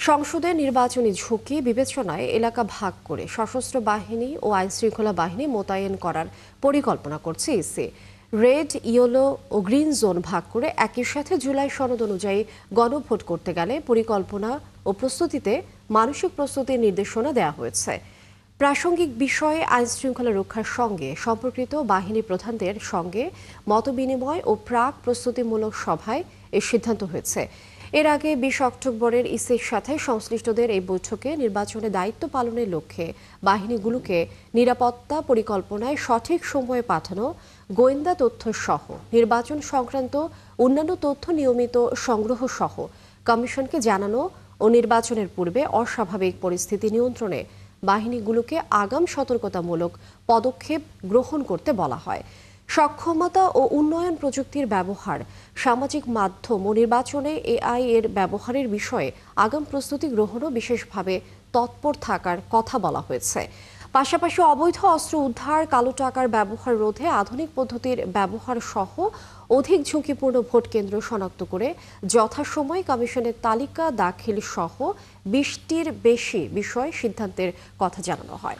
সংসদে নির্বাচনী ঝুঁকি বিবেচনায় এলাকা ভাগ করে সশস্ত্র বাহিনী ও আইনশৃঙ্খলা বাহিনী মোতায়েন করার পরিকল্পনা করছে ইসি। রেড, ইয়েলো ও গ্রিন জোন ভাগ করে একই সাথে জুলাই সনদ অনুযায়ী গণভোট করতে গেলে পরিকল্পনা ও প্রস্তুতিতে মানসিক প্রস্তুতির নির্দেশনা দেওয়া হয়েছে। প্রাসঙ্গিক বিষয়ে আইনশৃঙ্খলা রক্ষার সঙ্গে সম্পর্কিত বাহিনী প্রধানদের সঙ্গে মতবিনিময় ও প্রাক প্রস্তুতিমূলক সভায় এ সিদ্ধান্ত হয়েছে। এর আগে 20 অক্টোবরের ইসির সাথে সংশ্লিষ্টদের এই বৈঠকে নির্বাচনে দায়িত্ব পালনের লক্ষ্যে বাহিনীগুলোকে নিরাপত্তা পরিকল্পনায় সঠিক সময়ে পাঠানো, গোয়েন্দা তথ্য সহ নির্বাচন সংক্রান্ত অন্যান্য তথ্য নিয়মিত সংগ্রহ সহ কমিশনকে জানানো ও নির্বাচনের পূর্বে অস্বাভাবিক পরিস্থিতি নিয়ন্ত্রণে বাহিনীগুলোকে আগাম সতর্কতামূলক পদক্ষেপ গ্রহণ করতে বলা হয়। সক্ষমতা ও উন্নয়ন প্রযুক্তির ব্যবহার, সামাজিক মাধ্যম ও নির্বাচনে এআই এর ব্যবহারের বিষয়ে আগাম প্রস্তুতি গ্রহণও বিশেষভাবে তৎপর থাকার কথা বলা হয়েছে। পাশাপাশি অবৈধ অস্ত্র উদ্ধার, কালো টাকার ব্যবহার রোধে আধুনিক পদ্ধতির ব্যবহার সহ অধিক ঝুঁকিপূর্ণ ভোট কেন্দ্র শনাক্ত করে যথাসময়ে কমিশনের তালিকা দাখিল সহ 20টির বেশি বিষয় সিদ্ধান্তের কথা জানানো হয়।